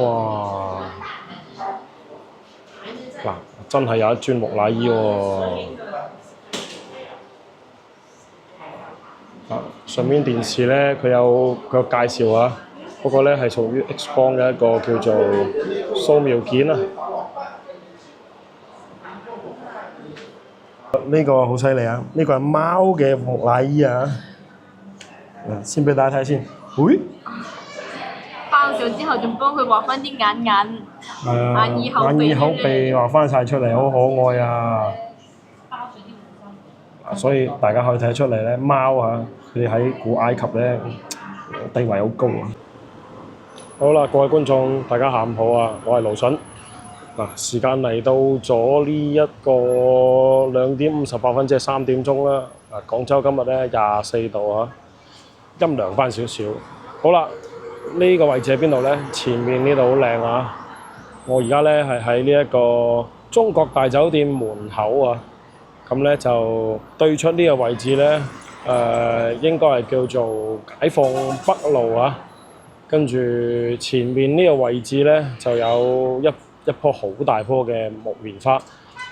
哇！嗱，真係有一尊木乃伊喎。上面電視咧，佢有介紹啊，嗰個咧係屬於 X 光嘅一個叫做掃描件啊。呢個好犀利啊！呢個係貓嘅木乃伊啊。先俾大家睇先。喂！包咗之後，仲幫佢畫翻啲眼耳口鼻畫翻晒出嚟，好可愛啊！所以大家可以睇得出嚟咧，貓啊，佢哋喺古埃及咧地位好高啊！好啦，各位觀眾，大家下午好啊！我係盧筍。嗱，時間嚟到咗呢一個2:58，即係3點鐘啦。廣州今日咧24度啊，陰涼翻少少。好啦，呢個位置喺邊度咧？前面呢度好靚啊！我而家咧係喺呢一個中國大酒店門口啊。咁咧就對出呢個位置咧，應該係叫做解放北路啊。跟住前面呢個位置咧就有一棵好大棵嘅木棉花，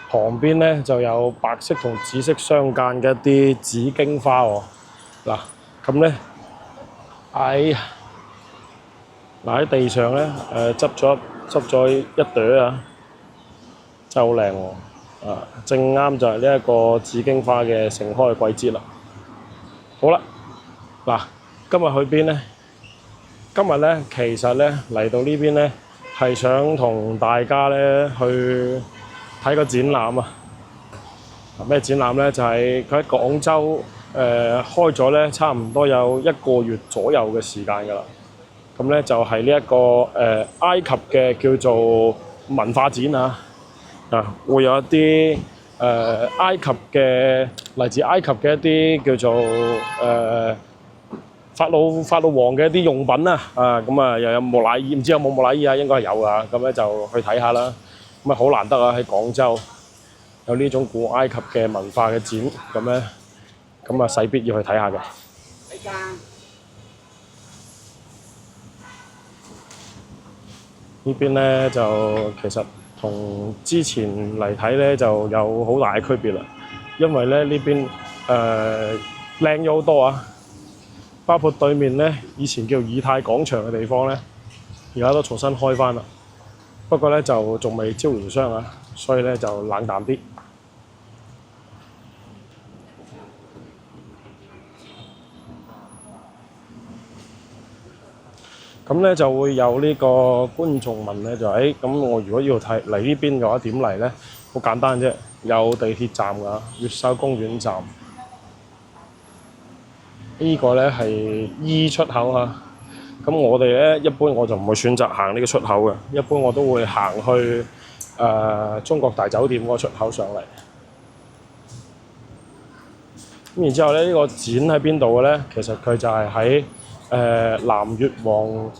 旁邊咧就有白色同紫色相間嘅一啲紫荊花喎。嗱，咁咧喺地上咧執咗一朵啊，真係好靚喎。正啱就係呢一個紫荊花嘅盛開嘅季節啦。好啦，嗱，今日去邊呢？今日咧其實咧嚟到呢邊咧係想同大家咧去睇個展覽啊。咩展覽咧？就係佢喺廣州開咗咧，差唔多有1個月左右嘅時間㗎啦。咁咧就係呢一個埃及嘅叫做文化展啊。會有一啲埃及嘅嚟自埃及嘅一啲叫做法老王嘅一啲用品啊。咁啊又有木乃伊，唔知有冇木乃伊啊？應該係有㗎。咁咧就去睇下啦。咁啊好難得啊，喺廣州有呢種古埃及嘅文化嘅展，咁咧咁啊勢必要去睇下嘅。呢邊咧就其實同之前嚟睇咧就有好大嘅區別啦，因為咧呢邊靚咗好多啊，包括對面咧以前叫以太廣場嘅地方咧，而家都重新開返啦。不過咧就仲未招完商啊，所以咧就冷淡啲。咁咧就會有呢個觀眾問咧，就咁我如果要睇嚟呢邊嘅話點嚟咧？好簡單啫，有地鐵站㗎，越秀公園站。呢個咧係 E 出口啊。咁我哋咧一般我就唔會選擇行呢個出口嘅，一般我都會行去中國大酒店嗰個出口上嚟。咁然之後咧，呢個展喺邊度嘅咧？其實佢就係喺南越王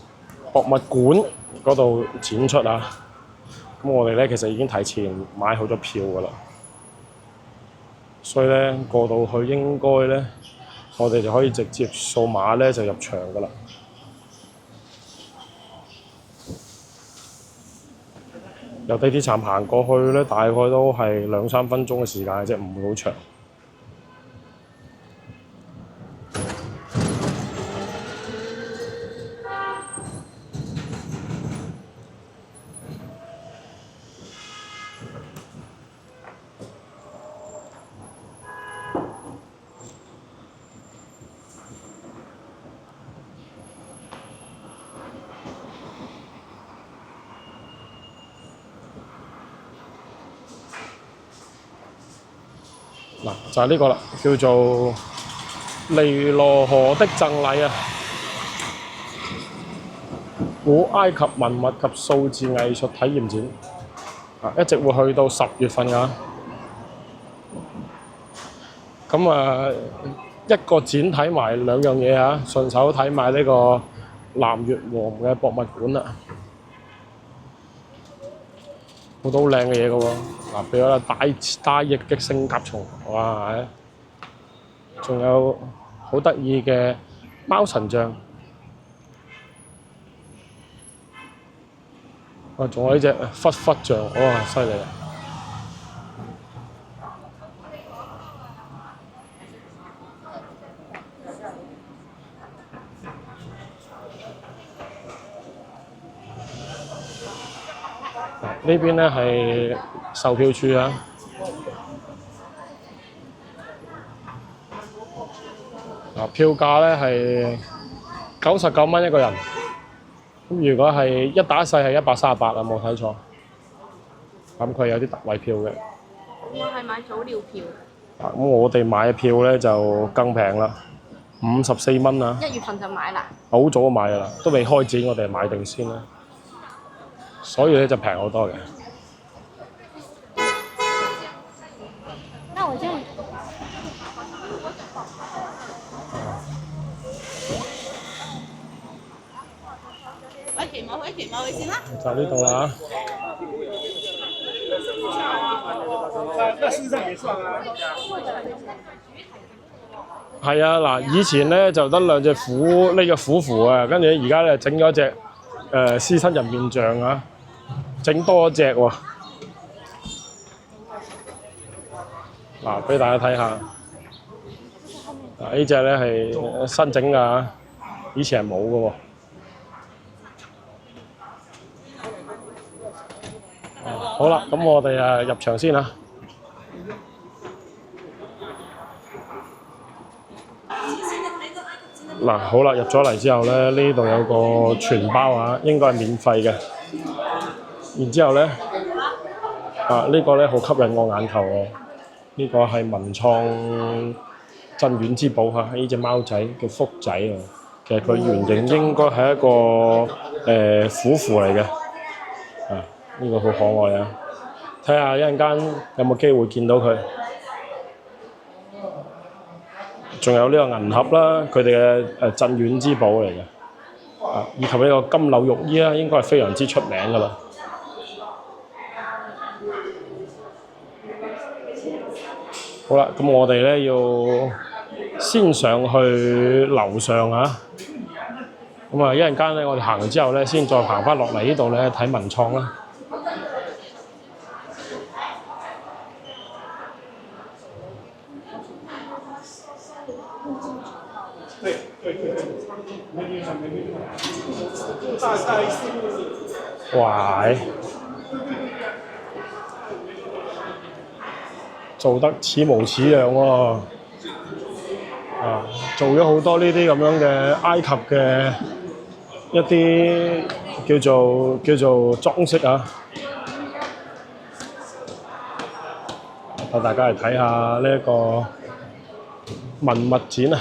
博物館嗰度展出啊。咁我哋咧其實已經提前買好咗票㗎啦，所以咧過到去應該咧，我哋就可以直接掃碼咧就入場㗎啦。由地鐵站行過去咧，大概都係2-3分鐘嘅時間嘅啫，唔會好長。嗱，就係呢個啦，叫做尼羅河的贈禮啊！古埃及文物及數字藝術體驗展，一直會去到10月份㗎。咁一個展睇埋2樣嘢啊，順手睇埋呢個南越王嘅博物館啦。好多好靚嘅嘢㗎喎，譬如話大翼嘅聖甲蟲，哇！仲有好得意嘅貓神像，啊，仲有呢隻忽忽象，哇，犀利啊！呢邊咧係售票處啊。票價咧係99蚊一個人。咁如果係一打一細係138啊，冇睇錯。咁佢有啲特惠票嘅。我係買早鳥票。咁我哋買嘅票咧就更平啦，54蚊啊！ 1月份就買啦。好早就買㗎啦，都未開展，我哋買定先啦。所以咧就平好多嘅。那我這樣。回先啦。就呢度啦係啊，嗱，以前咧就得兩隻虎呢個虎符啊，跟住而家咧整咗隻獅身人面像啊，整多一隻喎。嗱，俾大家睇下。嗱，呢隻咧係新整㗎，以前係冇㗎喎。好啦，咁我哋入場先啦。嗱，好啦，入咗嚟之後咧，呢度有個全包啊，應該係免費嘅。然之後咧，呢個咧好吸引我眼球喎。呢個係文創鎮院之寶嚇，呢隻貓仔叫福仔啊。其實佢原型應該係一個虎符嚟嘅。呢個好可愛啊！睇下一陣間有冇機會見到佢。仲有呢個銀盒啦，佢哋嘅鎮院之寶嚟嘅。以及呢個金縷玉衣啦，應該係非常之出名㗎啦。好啦，咁我哋咧要先上去樓上啊。咁啊，一陣間咧，我哋行完之後咧，先再行翻落嚟呢度咧睇文創啦。哇！做得似模似樣喎。做咗好多呢啲咁樣嘅埃及嘅一啲叫做裝飾啊。帶大家嚟睇下呢一個文物展啊。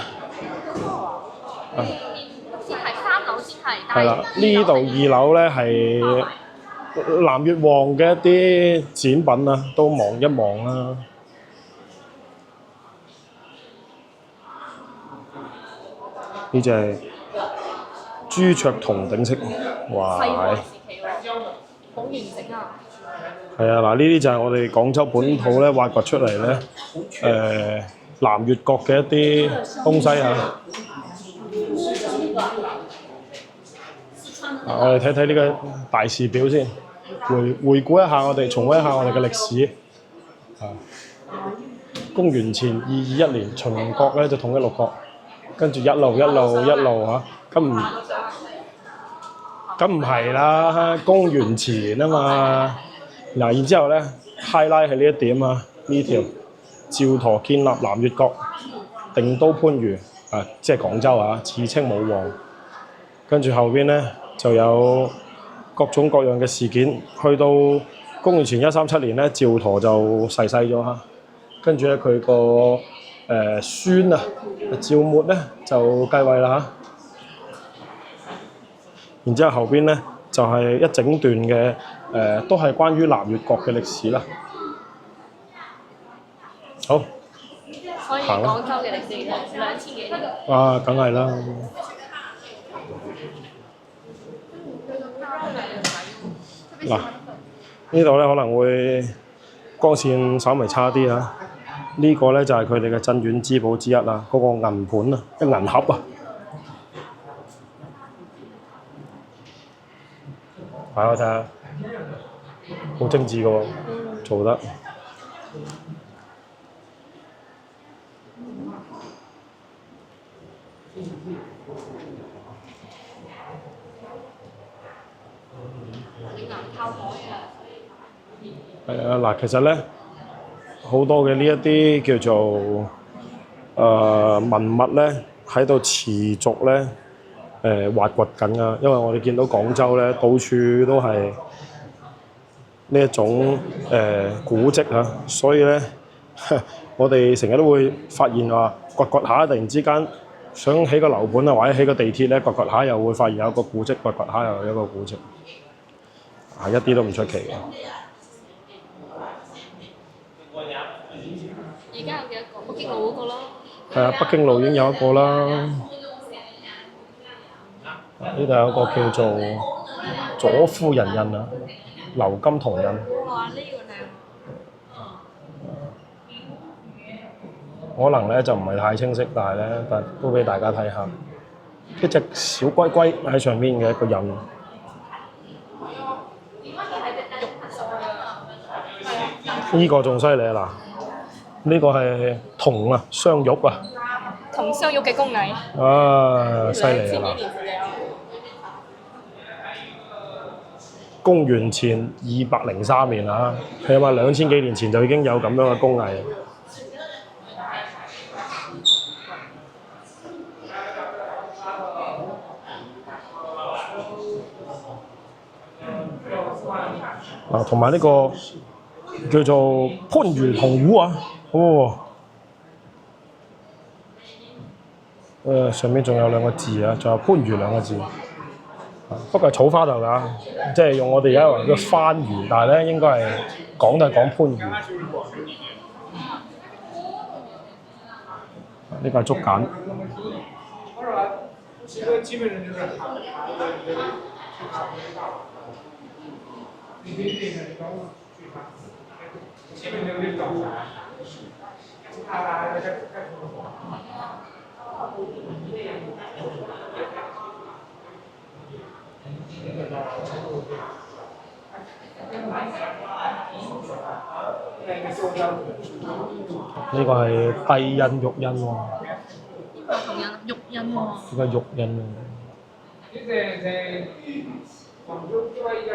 先係3樓先係。係啦，呢度2樓咧係南越王嘅一啲展品啊，都望一望啦。呢隻係朱雀銅頂飾，哇！西漢時期喎，好完整啊！係啊，嗱，呢啲就係我哋廣州本土咧挖掘出嚟咧，南越國嘅一啲東西啊。我哋睇睇呢個大事表先，回顧一下我哋，重溫一下我哋嘅歷史。公元前221年，秦國咧就統一六國，跟住一路嚇，咁唔係啦，公元前啊嘛。嗱，然之後咧 highlight 係呢一點啊，呢條趙佗建立南越國，定都番禺即係廣州啊，自稱武王。跟住後邊咧就有各種各樣嘅事件，去到公元前137年咧，趙佗就逝世咗嚇。跟住咧佢個孫啊趙末咧就繼位啦嚇。然之後後邊咧就係一整段嘅都係關於南越國嘅歷史啦。好，所以廣州嘅歷史2000幾年。梗係啦。嗱，呢度咧可能會光線稍微差啲啊。呢個咧就係佢哋嘅鎮院之寶之一啦，嗰個銀盤啊，一銀盒啊。睇下。好精緻嘅喎，做得。係啊，嗱，其實咧好多嘅呢一啲叫做文物咧喺度持續咧挖掘緊啊，因為我哋見到廣州咧到處都係呢一種古蹟啊，所以咧我哋成日都會發現話掘掘下，突然之間想起個樓盤啊，或者起個地鐵咧，掘掘下又會發現有一個古蹟，掘掘下又有一個古蹟，一啲都唔出奇嘅。而家有幾多個？北京路嗰個咯。係啊，北京路已經有一個啦。呢度有一個叫做左夫人印啊，鎏金銅印。哇！呢個靚。可能咧就唔係太清晰，但都俾大家睇下，一隻小龜龜喺上面嘅一個印。呢個仲犀利啊！嗱，呢個係銅啊，雙玉啊。銅雙玉嘅工藝。啊，犀利啊！公元前203年啊，起碼2000幾年前就已經有咁樣嘅工藝。啊，同埋呢個叫做番禺銅壺啊，上面仲有兩個字啊，仲有番禺兩個字。不過係草花頭㗎，即係用我哋而家話叫番禺，但係咧應該係講都係講番禺。呢個係竹簡。呢個係帝印玉印喎。呢個銅印啊，玉印喎。呢個玉印啊。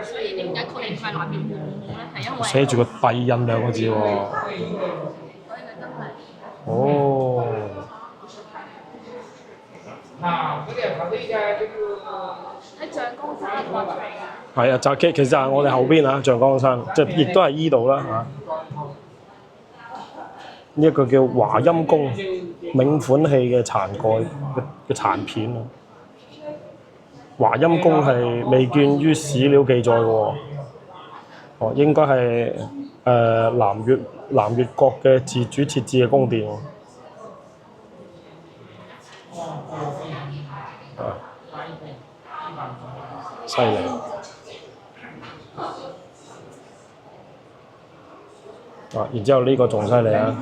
所以點解確認係南面黃咧？係因為寫住個帝印兩個字喎。所以佢真係。哦。喺象崗山嗰度嚟㗎。係啊，其實係我哋後邊啊，象崗山，即係亦都係依度啦嚇。呢一個叫華陰宮銘款器嘅殘蓋嘅殘片啊。華陰宮係未見於史料記載嘅喎。哦，應該係南越國嘅自主設置嘅宮殿喎。犀利！然之後呢個仲犀利啊！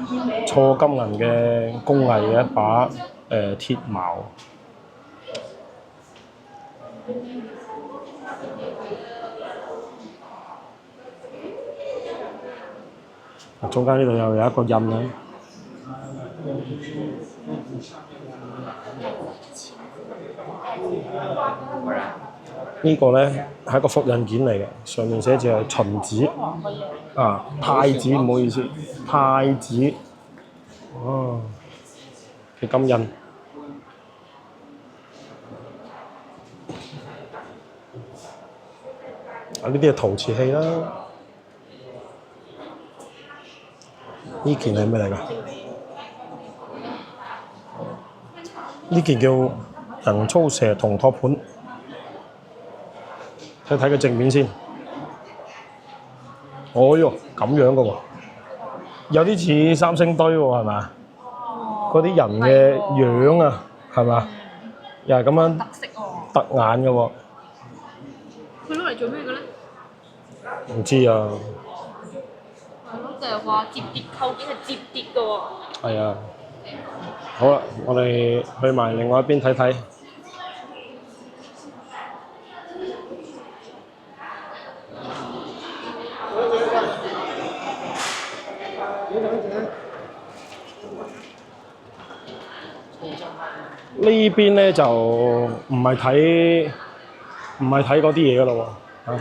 錯金銀嘅工藝嘅一把鐵矛。中間呢度又有一個印啊！呢個咧係一個複印件嚟嘅，上面寫住係秦子啊，太子唔好意思，太子哦嘅金印。啊，呢啲係陶瓷器啦。呢件係咩嚟㗎？呢件叫人操蛇銅托盤。睇睇個正面先。哦喲，咁樣嘅喎，有啲似三星堆喎，係咪？嗰啲人嘅樣啊，係嘛？又係咁樣特色喎。突眼嘅喎。佢攞嚟做咩嘅咧？唔知啊。係咯，就係話摺疊構件係摺疊嘅喎。係啊。好啦，我哋去埋另外一邊睇睇。呢邊咧就唔係睇嗰啲嘢噶咯喎，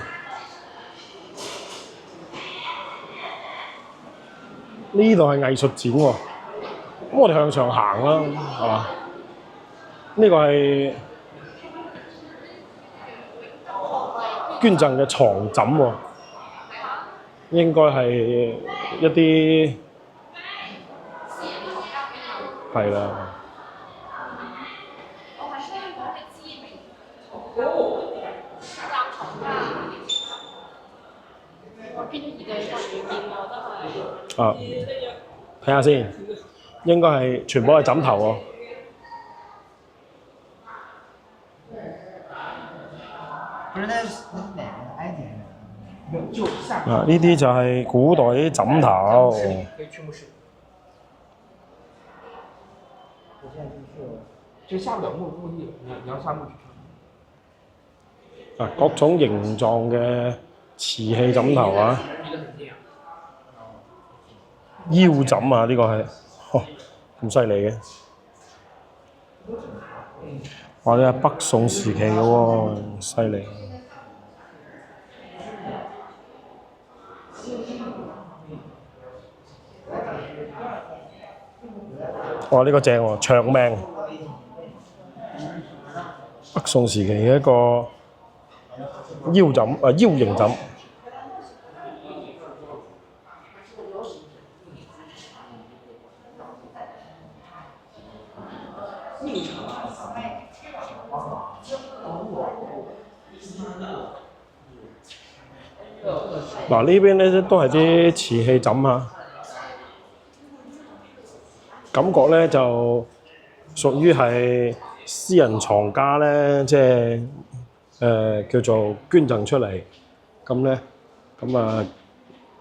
呢度係藝術展喎，咁我哋向上行啦，係嘛？呢個係捐贈嘅床枕喎，應該係一啲係啦。啊，睇下先，應該係全部係枕頭喎。啊，呢啲就係古代啲枕頭。这下不了墓地，你要下墓去啊，各種形狀嘅瓷器枕頭啊，腰枕啊，呢個係，咁犀利嘅。哇！呢係北宋時期嘅喎，犀利。哇！呢個正喎，長命。北宋時期嘅一個腰枕腰型枕。嗱，呢邊咧都係啲瓷器枕啊，感覺咧就屬於係私人藏家咧，即係叫做捐贈出嚟，咁咧咁啊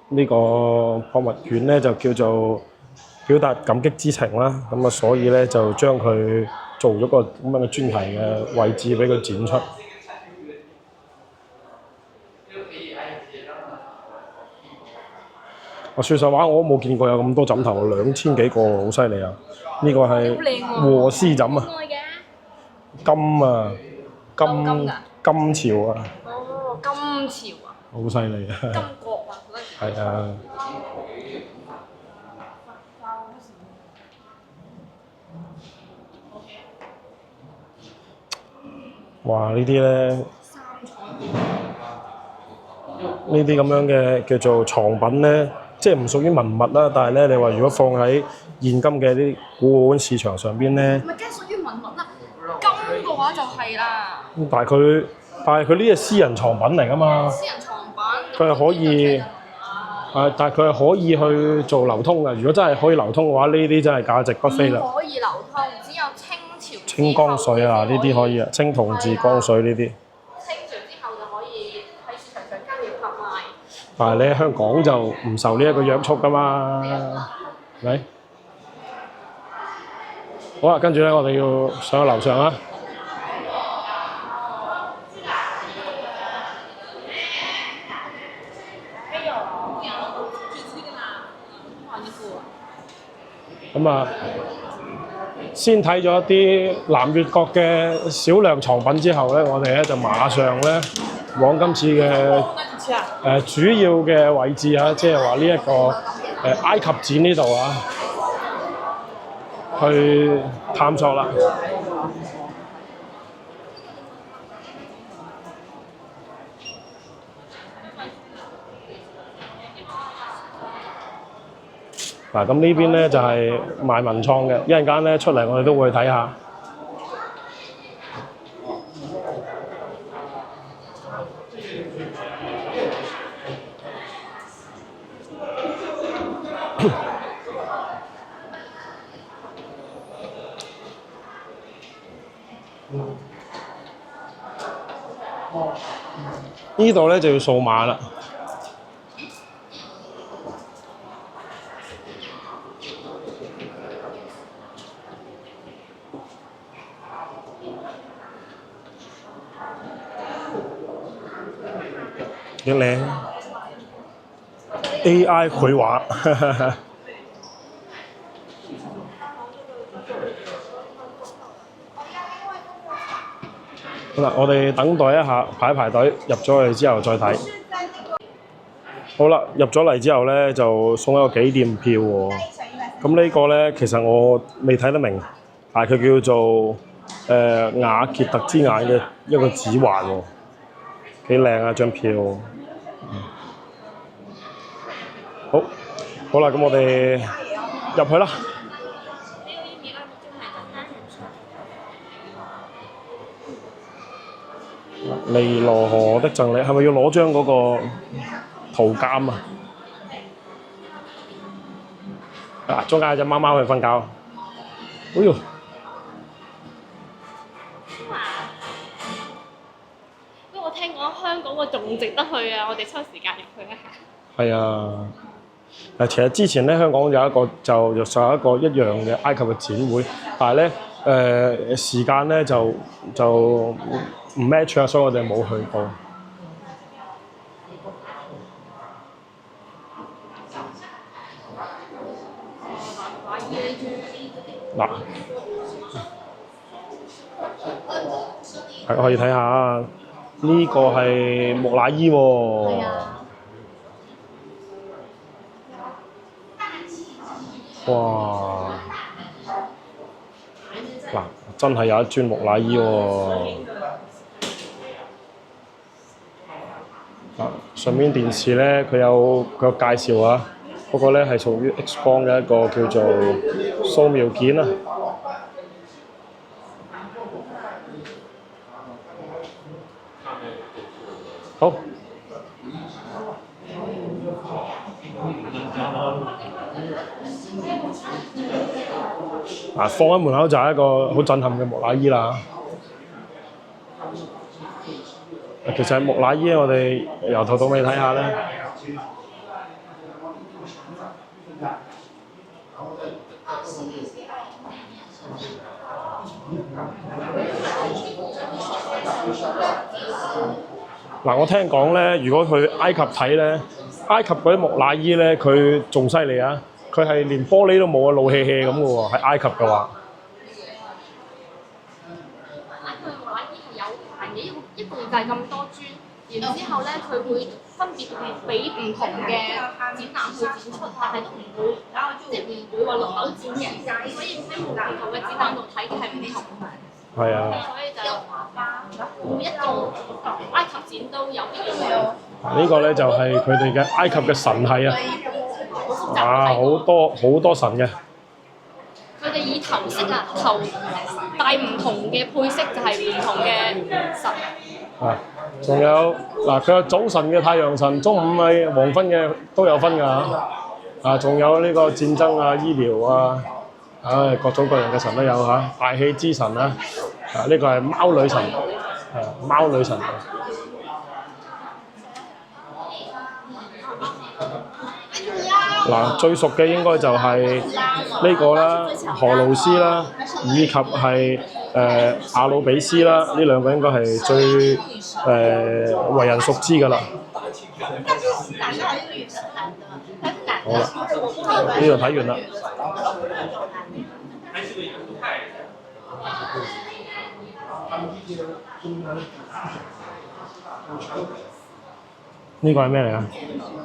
呢個博物館咧就叫做表達感激之情啦，咁啊所以咧就將佢做咗個咁樣嘅專題嘅位置俾佢展出。說實話，我都冇見過有咁多枕頭，2000幾個喎，好犀利啊！呢個係和絲枕啊，金啊，金朝啊，哦，金朝啊，好犀利啊！金國啊，係啊！哇！呢啲咧，呢啲咁樣嘅叫做藏品咧。即係唔屬於文物啦，但係咧，你話如果放喺現今嘅啲古玩市場上邊咧，咪梗係屬於文物啦。金嘅話就係啦。但係佢呢係私人藏品嚟㗎嘛。私人藏品。佢係可以，但係佢係可以去做流通㗎。如果真係可以流通嘅話，呢啲真係價值不菲啦。唔可以流通，只有清朝。清光緒啊，呢啲可以啊，青銅治光緒呢啲。但係你喺香港就唔受呢一個約束㗎嘛，係咪？好啦，跟住咧，我哋要上去樓上啦。咁啊，先睇咗一啲南越國嘅少量藏品之後咧，我哋咧就馬上咧往今次嘅主要嘅位置啊，即係話呢一個埃及展呢度啊，去探索啦。嗱，咁呢邊咧就係賣文創嘅，一陣間咧出嚟我哋都會睇下。呢度咧就要掃碼啦。幾靚 AI 繪畫，好啦，我哋等待一下，排隊入咗去之後再睇。好啦，入咗嚟之後咧，就送一個紀念票喎。咁呢個咧，其實我未睇得明，但係佢叫做雅傑特之眼嘅一個指環喎，幾靚啊張票。好，好啦，咁我哋入去啦。尼羅河的贈禮係咪要攞張嗰個圖鑑啊？啊，中間有隻貓貓去瞓覺。哎呦！不過我聽講香港個仲值得去啊！我哋抽時間入去一下。係啊，其實之前咧香港有一個就有一個一樣嘅埃及嘅展會，但係咧時間咧就唔 match 啊，所以我哋冇去過。嗱，係可以睇下呢個係木乃伊喎。係啊。哇！嗱，真係有一尊木乃伊喎。上面電視咧，佢有介紹啊，嗰個咧係屬於 X 光嘅一個叫做掃描件啊。好。放喺門口就係一個好震撼嘅木乃伊啦。其實木乃伊我哋由頭到尾睇下咧。嗱，我聽講咧，如果去埃及睇咧，埃及嗰啲木乃伊咧，佢仲犀利啊！佢係連玻璃都冇啊，露氣氣咁嘅喎，喺埃及嘅話。埃及木乃伊係有限嘅，一共就係咁多磚，然之後咧佢會分別俾唔同嘅展覽去展出，但係都唔會即係唔會話輪流展嘅，所以喺唔同嘅展覽度睇嘅係唔同。係啊。所以就每一個埃及展都有唔同嘅。呢個咧就係佢哋嘅埃及嘅神系啊！啊，好多神嘅。佢哋以頭飾啊，頭戴唔同嘅配飾就係唔同嘅神。啊，仲有嗱，佢有早晨嘅太陽神，中午係黃昏嘅都有分㗎。啊，仲有呢個戰爭啊、醫療啊，各種各樣嘅神都有嚇。大氣之神啊，呢個係貓女神，貓女神。嗱，最熟嘅應該就係呢個啦，荷魯斯啦，以及係阿努比斯啦，呢兩個應該係最為人熟知㗎啦。好啦，呢度睇完啦。呢個係咩嚟啊？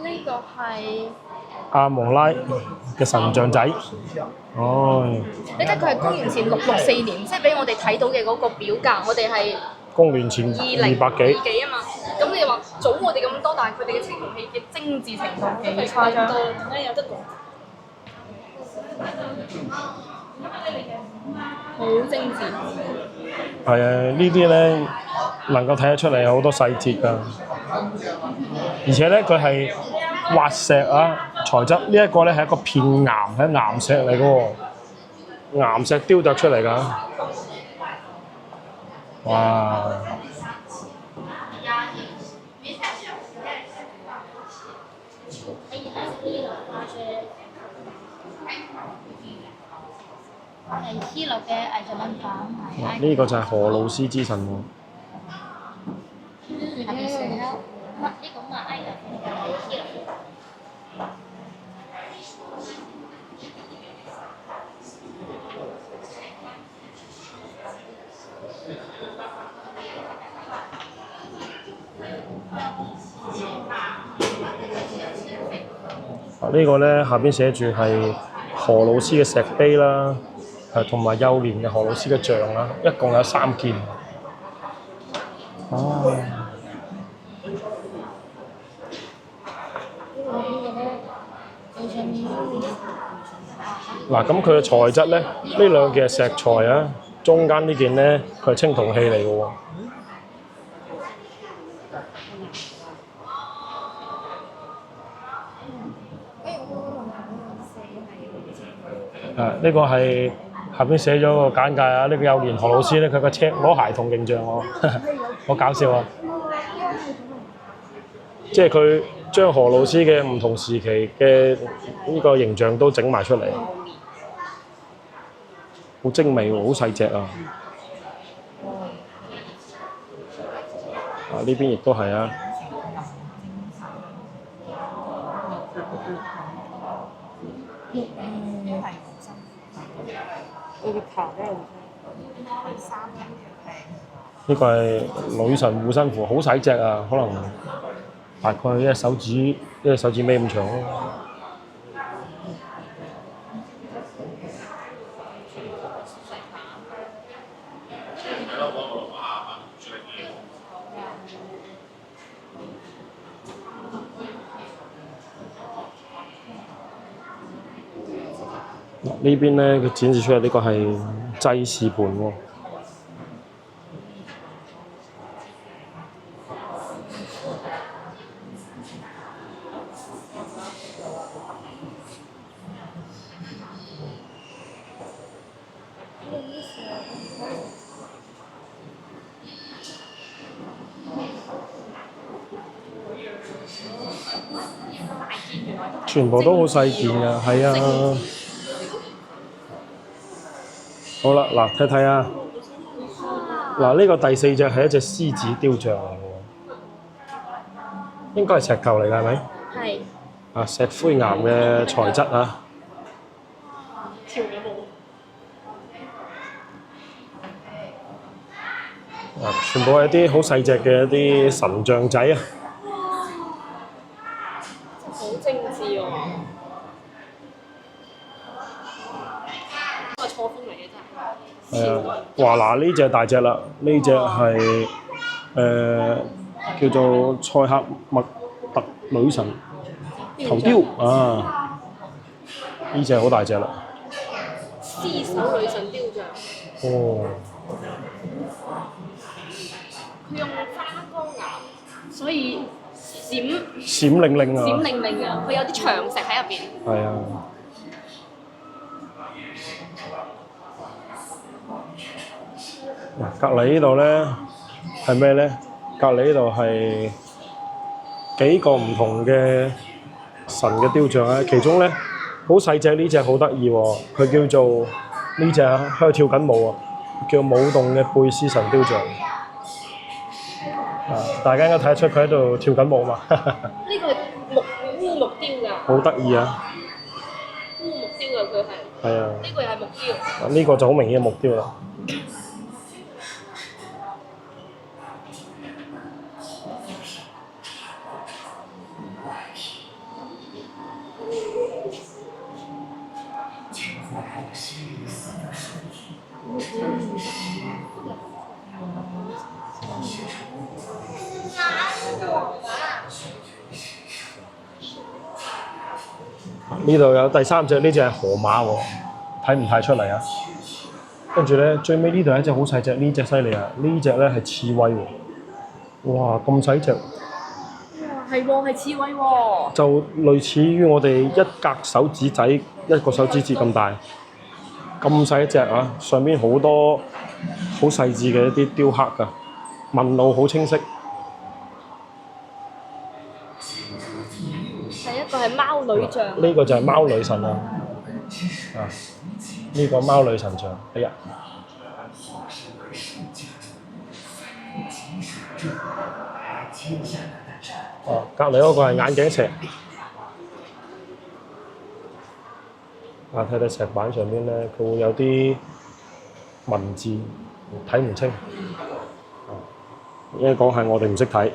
呢個係阿蒙拉嘅神像仔。哦。你睇佢係公元前664年，即係俾我哋睇到嘅嗰個表格，我哋係公元前200幾啊嘛。咁你話早我哋咁多，但係佢哋嘅青銅器嘅精緻程度幾誇張？有得講。好精緻。係啊，呢啲咧能夠睇得出嚟有好多細節㗎，而且咧佢係滑石啊材質，呢一個咧係一個片岩，係岩石嚟嘅喎，岩石雕琢出嚟㗎。哇！係希臘嘅藝術文化，呢個就係荷魯斯之神喎。係咪成日乜呢個馬埃人係希臘？呢個咧下邊寫住係何老師嘅石碑啦，同埋幼年嘅何老師嘅像啦，一共有3件。哦。嗱，咁佢嘅材質咧，呢兩件係石材啊，中間呢件咧佢係青銅器嚟嘅喎。呢個係下邊寫咗個簡介啊，呢個幼年何老師咧，佢個車攞孩童形象喎，好搞笑啊！即係佢將何老師嘅唔同時期嘅呢個形象都整埋出嚟，好精美喎，好細隻啊！呢邊亦都係啊。呢個係女神護身符，好細隻啊，可能大概一隻手指尾咁長咯。呢邊咧，佢展示出嚟呢個係祭祀盤喎。全部都好細件㗎，係啊。好啦，嗱睇睇啊，嗱呢個第4隻係一隻獅子雕像嚟嘅喎，應該係石頭嚟㗎，係咪？係。啊，石灰岩嘅材質啊。全部係啲好細隻嘅一啲神像仔啊！好精緻喎！個錯風嚟嘅真係。係啊，哇嗱呢隻大隻啦，呢隻係叫做塞克麥特女神頭雕啊！呢隻好大隻啦。獅首女神雕像。哦。佢用花崗岩，所以閃靈靈啊！閃靈靈啊！佢有啲長石喺入邊。係啊。嗱，隔離呢度咧係咩咧？隔離呢度係幾個唔同嘅神嘅雕像啊！其中咧好細隻呢隻好得意喎，佢叫做呢隻喺度跳緊舞啊，叫舞動嘅貝斯神雕像。大家應該睇得出佢喺度跳緊舞嘛？呢個係烏木雕㗎。好得意啊！烏木雕㗎佢係。係啊。呢個又係木雕。呢個就好明顯嘅木雕啦。呢度有第3隻，呢隻係河馬喎，睇唔睇出嚟啊？跟住咧，最尾呢度有一隻好細隻，呢隻犀利啊！呢隻咧係刺蝟喎，哇咁細隻！哇，係喎，係刺蝟喎。就類似於我哋一格手指仔一個手指節咁大，咁細一隻啊！上邊好多好細緻嘅一啲雕刻㗎，紋路好清晰。第一個係貓女像。呢個就係貓女神啊！呢個貓女神像，哎呀！隔離嗰個係眼鏡蛇。睇睇石板上邊咧，佢會有啲文字睇唔清。應該講係我哋唔識睇。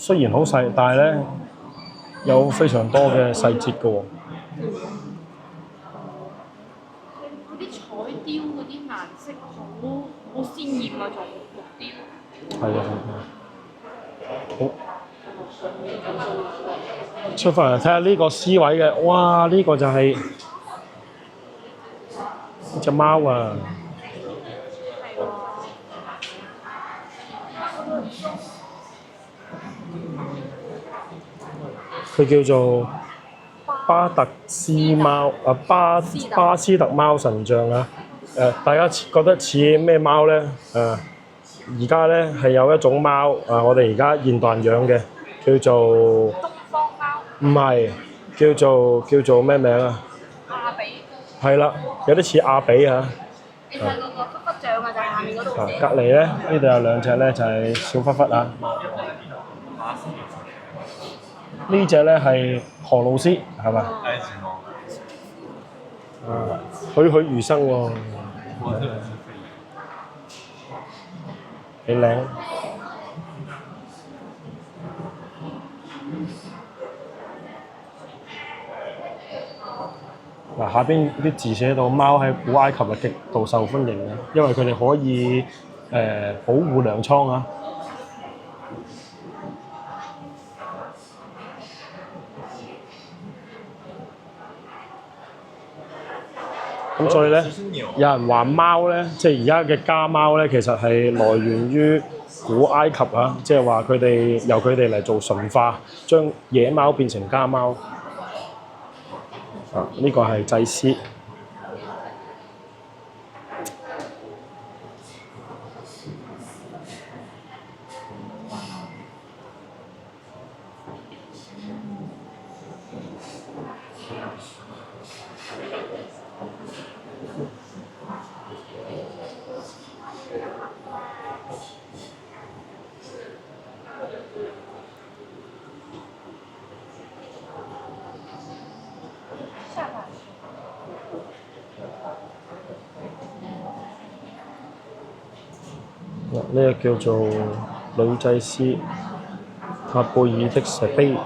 雖然好細，但係咧有非常多嘅細節嘅喎。嗰啲彩雕嗰啲顏色好鮮豔啊，仲木雕。係啊，好。出翻嚟睇下呢個 C 位嘅，哇！呢、個就係隻貓啊！佢叫做巴特斯貓啊，巴斯特貓神像啊！大家覺得似咩貓咧？而家咧係有一種貓我哋而家現代人養嘅，叫做東方貓。唔係，叫做咩名啊？亞比。係啦，有啲似亞比啊！你睇嗰個忽忽像啊，就係下面嗰度寫。隔離咧，呢度有兩隻咧，就係小忽忽啊！呢只咧係何老師，係嘛？栩栩如生喎，幾靚！嗱，下邊啲字寫到貓喺古埃及係極度受歡迎嘅，因為佢哋可以保護糧倉啊。咁所以咧，有人話貓咧，即係而家嘅家貓咧，其實係來源於古埃及啊，即係話佢哋由佢哋嚟做馴化，將野貓變成家貓。呢個係祭司。呢個叫做女祭司塔貝爾的石碑。哇！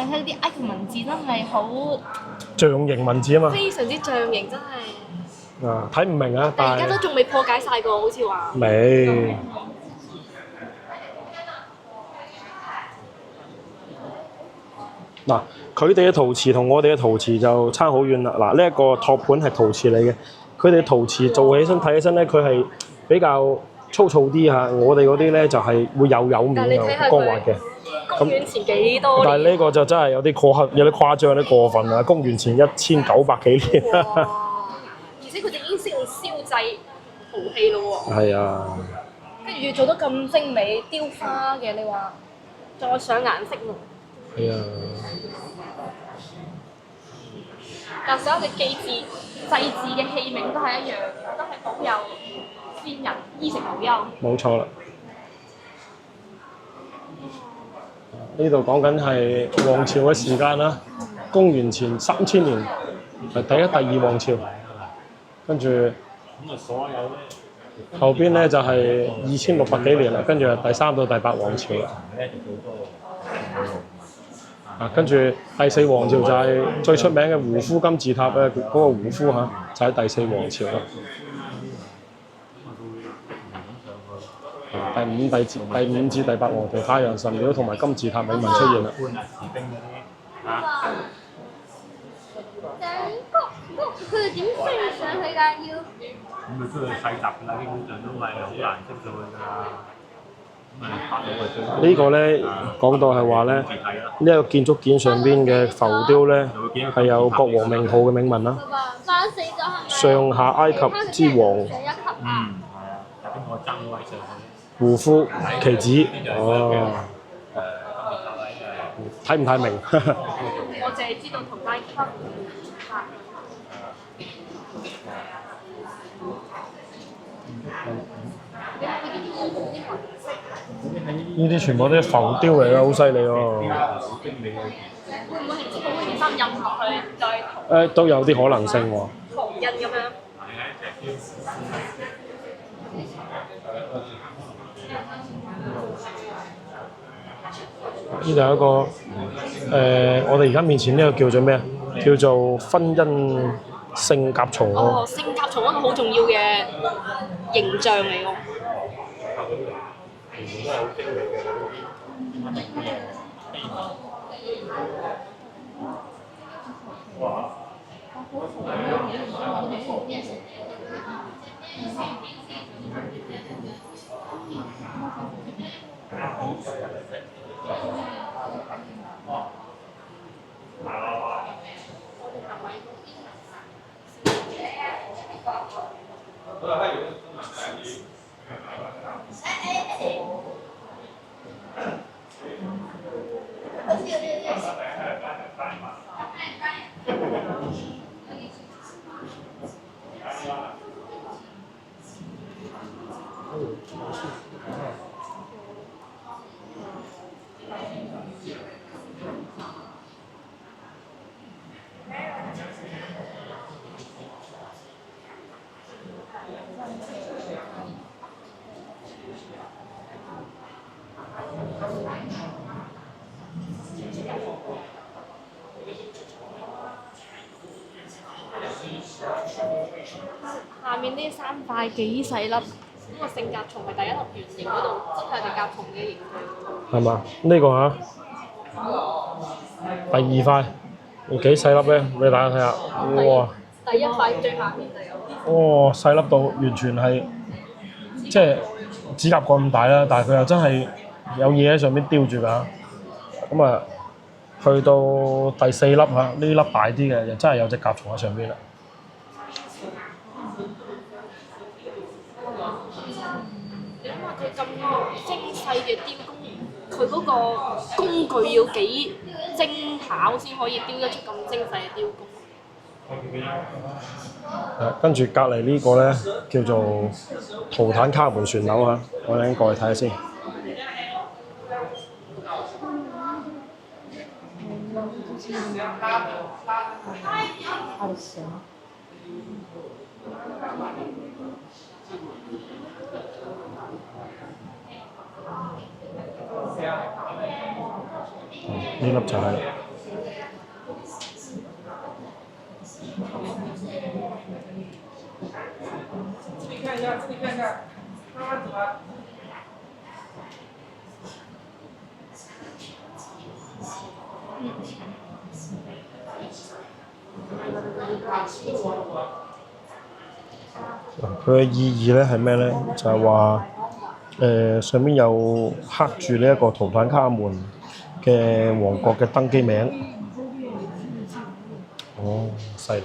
你睇啲埃及文字真係好象形文字啊嘛。非常之象形，真係。睇唔明啊，但係而但係家都仲未破解晒個，好似話。未。嗱，佢哋嘅陶瓷同我哋嘅陶瓷就差好遠啦。嗱，呢一個托盤係陶瓷嚟嘅，佢哋陶瓷做起身睇起身咧，佢係比較粗糙啲嚇。我哋嗰啲咧就係會有面嘅光滑嘅。公元前幾多但係年？呢個就真係有啲誇張，有啲過分啊！公元前1900幾年。而且佢哋已經識用燒製陶器咯喎。係啊。跟住要做得咁精美，雕花嘅，你話再上顏色喎。係啊。但所有嘅祭祀嘅器皿都係一樣，都係保佑先人衣食無憂。冇錯啦。呢度講緊係王朝嘅時間啦，公元前3000年係第一、第二王朝，跟住後邊咧就係2600幾年啦，跟住係第3到第8王朝啦。跟住第4王朝就係最出名嘅胡夫金字塔嘅嗰個胡夫嚇，就喺第4王朝啦。第五至第8王朝太陽神廟同埋金字塔美紋出現啦。但係佢哋點飛上去㗎？要咁咪出去細集㗎啦，基本上都係好難識到佢㗎啦。咁咪拍到佢最呢個咧講到係話咧，呢一個建築件上邊嘅浮雕咧係有國王名號嘅銘文啦。翻死咗係咪？上下埃及之王上一級啊！係啊，有邊個爭位上去？胡夫其子。哦。睇唔太明。我淨係知道同埃及。你睇佢啲衣服啲紋飾，呢啲全部都係浮雕嚟㗎，好犀利喎！會唔會係織好件衫印落去再都有啲可能性喎。縫印咁樣？呢度有一個我哋而家面前呢個叫做咩啊？叫做婚姻聖甲蟲喎。哦，聖甲蟲一個好重要嘅形象嚟喎。下面呢三塊幾細粒，嗰個聖甲蟲係第一粒圓形嗰度，即係隻甲蟲嘅形象。係嘛？呢個第二塊幾細粒咧？俾大家睇下。哇！第一塊最下面就有。哇！細粒到完全係即係指甲蓋咁大啦，但係佢又真係有嘢喺上邊雕住㗎。咁啊，去到第四粒嚇，呢粒大啲嘅，又真係有隻甲蟲喺上邊啦。你諗下佢咁精細嘅雕工，佢嗰個工具要幾精巧先可以雕得出咁精細嘅雕工？跟住隔離呢個咧叫做圖坦卡門旋鈕嚇，我哋過去睇下先。呢粒就係。自己看一下，自己看一下，慢慢走啊。佢嘅意義咧係咩咧？就係話上面有刻住呢一個圖坦卡門嘅王國嘅登基名。哦，犀利！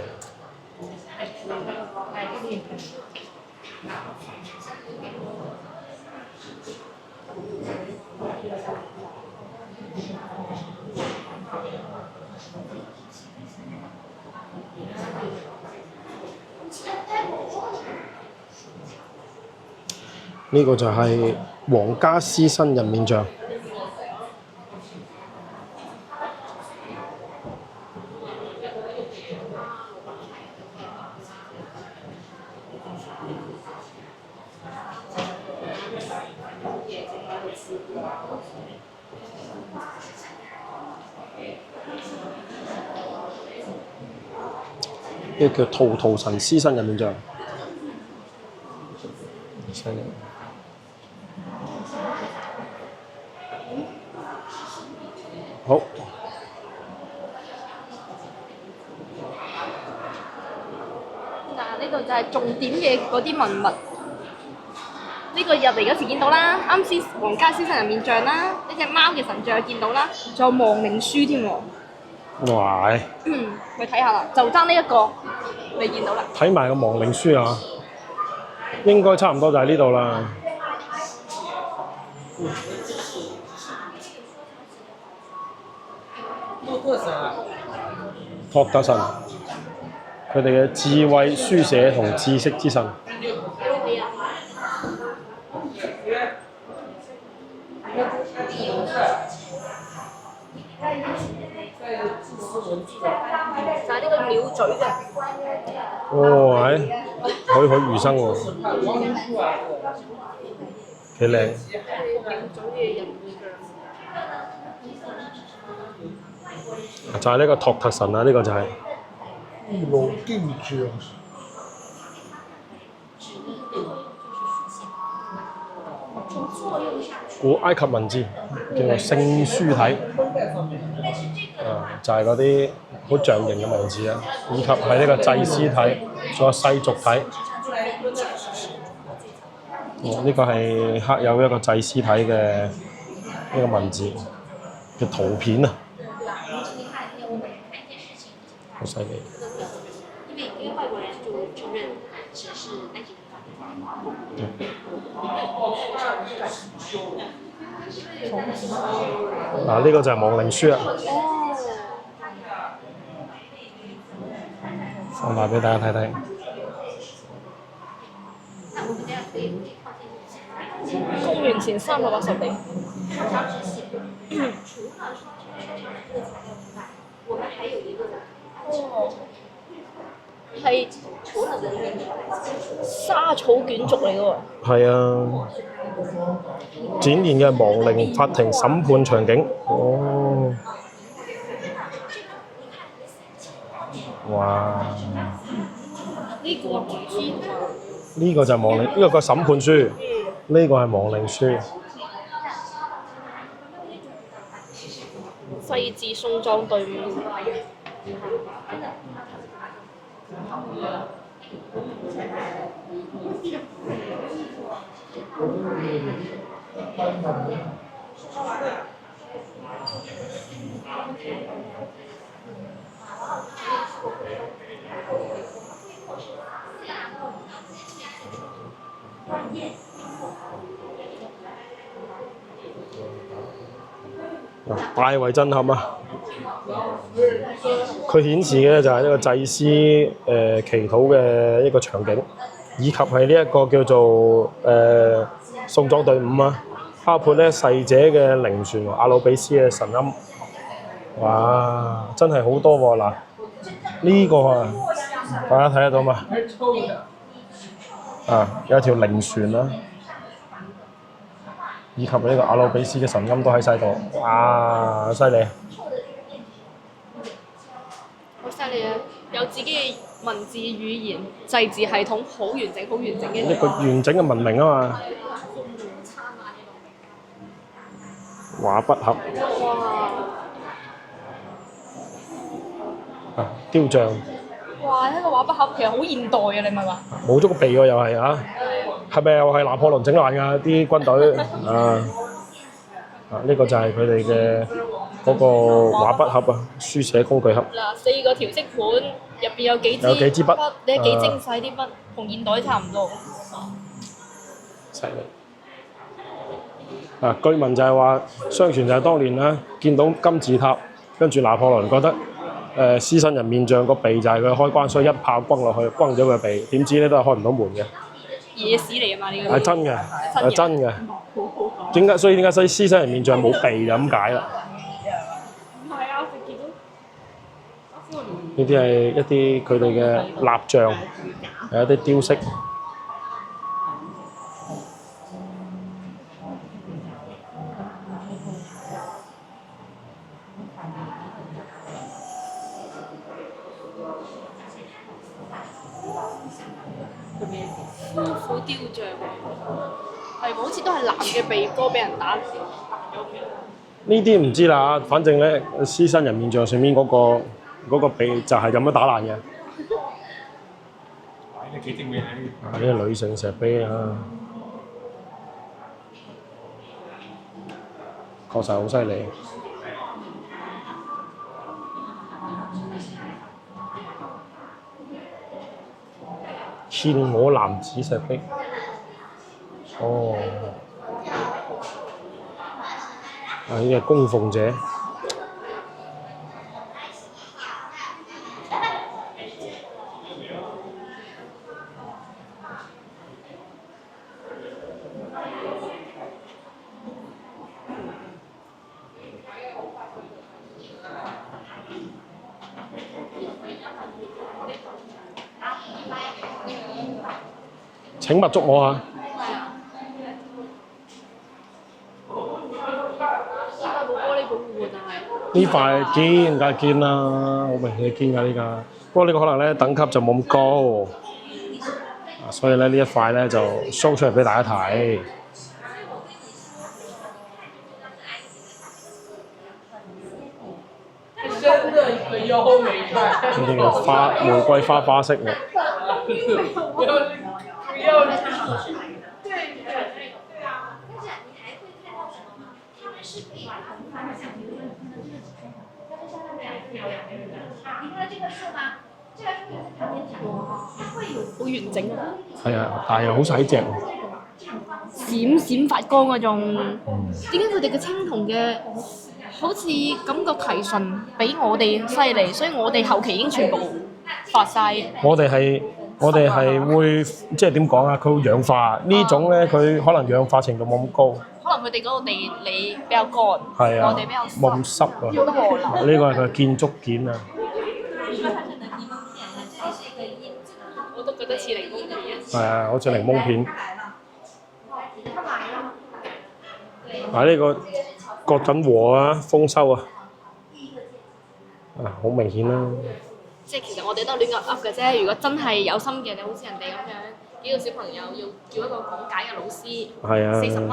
呢個就係皇家獅身人面像。呢個叫圖神獅身人面像。犀利！好。嗱，呢度就係重點嘅嗰啲文物。呢個入嚟嗰時見到啦，啱先皇家獅身人面像啦，呢隻貓嘅神像見到啦，仲有亡靈書添喎。哇！去睇下啦，就爭呢一個你見到啦。睇埋個亡靈書啊，應該差唔多就喺呢度啦。托特神，佢哋嘅智慧書寫同知識之神。就係呢個鳥嘴嘅，哦，係栩栩如生喎，幾靚。鳥嘴嘅人像。就係呢個托特神啊！呢、個就係、玉楼定章。古埃及文字叫做聖書體，就係嗰啲好象形嘅文字啊，以及係呢個祭司體，仲有世俗體。呢個係刻有一個祭司體嘅呢個文字嘅圖片啊，好犀利。因為外國人就承認只是埃及嗱，呢個就係亡靈書啊，放大俾大家睇睇。公元前380年。係沙草卷軸嚟嘅喎。係啊，展現嘅亡靈法庭審判場景。哦，哇！呢個唔知呢個就係亡靈，呢個個審判書，呢個係亡靈書。細緻送葬隊伍。大為震撼啊！佢顯示嘅就係呢個祭司祈禱嘅一個場景，以及係呢一個叫做送葬隊伍啊，包括咧逝者嘅靈船阿努比斯嘅神龕。哇！真係好多喎嗱，呢個啊，大家睇得到嘛？啊，有一條靈船啦。以及呢個阿努比斯嘅神龕都喺晒度，哇！犀利！好犀利啊！有自己嘅文字語言、祭祀系統，好完整、好完整嘅。一個完整嘅文明啊嘛！畫筆盒啊，雕像哇！一個畫筆盒其實好現代啊！你咪話？冇咗個鼻喎，又係啊！係咪又係拿破崙整爛㗎啲軍隊啊？呢個就係佢哋嘅嗰個畫筆盒啊，書寫工具盒。嗱，4個調色盤入邊有幾支筆，你幾精細啲筆，同現代差唔多。犀利！據聞就係話，相傳就係當年啦，見到金字塔，跟住拿破崙覺得獅身人面像個鼻就係佢開關，所以一炮轟落去，轟咗佢鼻，點知咧都係開唔到門嘅。野史嚟啊嘛呢個。係真嘅，係真嘅。所以點解獅身人面像冇鼻就咁解啦？唔係啊，我見到。呢啲係一啲佢哋嘅蠟像，係一啲雕飾。夫婦雕像係好似都係男嘅鼻哥俾人打咗呢啲唔知啦，反正咧獅身人面像上面嗰個鼻就係咁樣打爛嘅。呢幾精美啊！呢個女性石碑啊，確實好犀利。獻我男子石碑，哦，呢個供奉者。請勿觸摸下。係啊。依個冇玻璃保護喎，但係。呢塊堅梗係堅啦，好明顯係堅㗎呢個。不過呢個可能咧等級就冇咁高，所以咧呢一塊咧就 show 出嚟俾大家睇。呢啲叫花玫瑰花式嘅。好完整啊！係啊，但係又好細隻喎。閃閃發光嗰種，點解佢哋嘅青銅嘅好似感覺提純比我哋犀利，所以我哋後期已經全部發晒。我哋係會即係點講啊？佢會氧化呢種咧，佢可能氧化程度冇咁高。可能佢哋嗰個地理比較乾，係啊，我哋比較冇咁濕啊。用得河流。呢個係佢嘅建築件啊。我都覺得似檸檬片。係啊，好似檸檬片。呢個割緊禾啊，豐收啊，好明顯啦。即係其實我哋都係亂噏嘅啫。如果真係有心嘅，你好似人哋咁樣幾個小朋友要叫一個講解嘅老師，係啊。40蚊。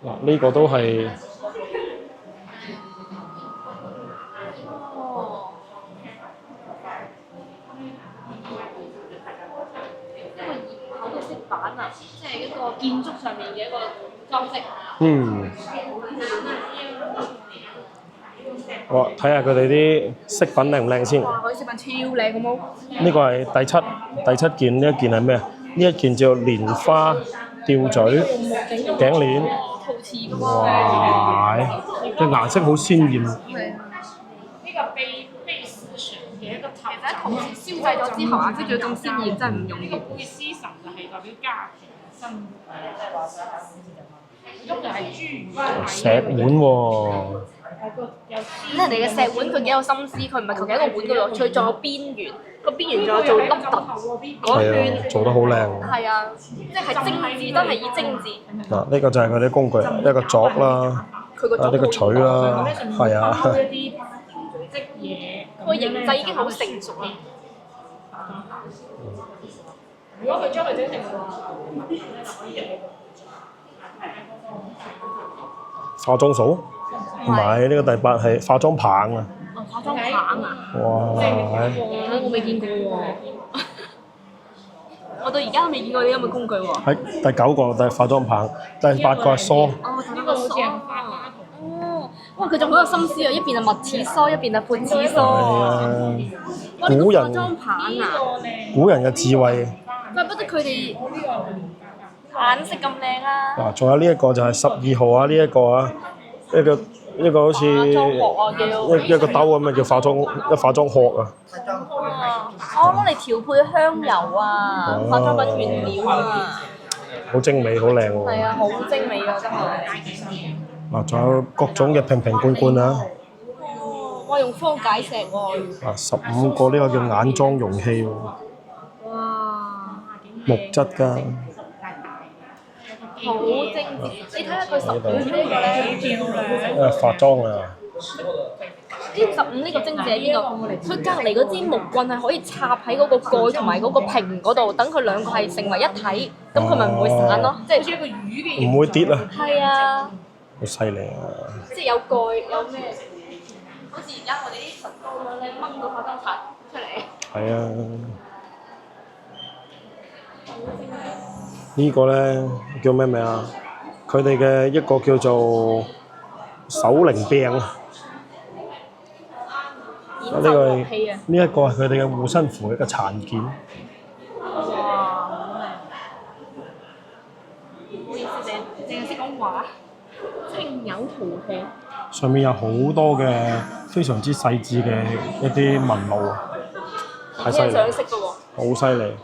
嗱，呢個都係。板啊，即係一個建築上面嘅一個裝飾。嗯。我睇下佢哋啲飾品靚唔靚先。哇！佢飾品超靚，好冇？呢個係第七件，呢一件係咩啊？呢一件叫蓮花吊墜頸鏈。陶瓷㗎喎。哇！嘅顏色好鮮豔。係。呢個被絲繩嘅一個頭。其實陶瓷燒製咗之後，顏色仲要咁鮮豔，真係唔容易。呢個貝絲繩就係代表家庭生活，咁就係豬魚。石碗喎。咁人哋嘅石碗佢幾有心思，佢唔係求其一個碗嗰度，佢仲有邊緣，個邊緣仲有做凹凸嗰圈。係啊，做得好靚。係啊，即係精緻，真係以精緻。嗱，呢個就係佢啲工具，一個鑿啦，呢個錘啦，係啊。一啲織嘢，個形制已經好成熟啦。如果佢將佢整成化妝掃？唔係，呢個第8係化妝棒啊！哦，化妝棒啊！哇！我未見過喎，我到而家都未見過呢咁嘅工具喎。喺第9個就係化妝棒，第8個係梳。哦，呢個梳。哦，哇！佢仲好有心思啊！一邊係密齒梳，一邊係闊齒梳。係啊，哇！呢個古人化妝棒啊！古人嘅智慧。怪不得佢哋顏色咁靚啊！嗱，仲有呢一個就係12號啊，呢一個啊，一個好似化妝鑊啊叫。一個兜咁嘅叫化妝殼啊。哦，攞嚟調配香油啊，化妝品原料啊。好精美，好靚喎。係啊，好精美啊，真係。嗱，仲有各種嘅瓶瓶罐罐啊。哇！用方解石喎。啊，15個呢個叫眼妝容器喎。哇！木質㗎。好精緻，你睇下佢15呢個咧，化妝啊！呢15呢個精緻喺邊度？佢隔離嗰支木棍係可以插喺嗰個蓋同埋嗰個瓶嗰度，等佢兩個係成為一體，咁佢咪唔會散咯，即係好似一個魚嘅形。唔會跌啊！係啊！好犀利啊！即係有蓋有咩？好似而家我哋啲唇膏咁樣咧，掹個化妝刷出嚟。係啊！呢個咧叫咩名啊？佢哋嘅一個叫做手靈病啊！呢個係呢一個係佢哋嘅護身符嘅一個殘件。哇！好意思，淨係識講話。清有陶器。上面有好多嘅非常之細緻嘅一啲紋路啊！太犀利！想識嘅喎。好犀利！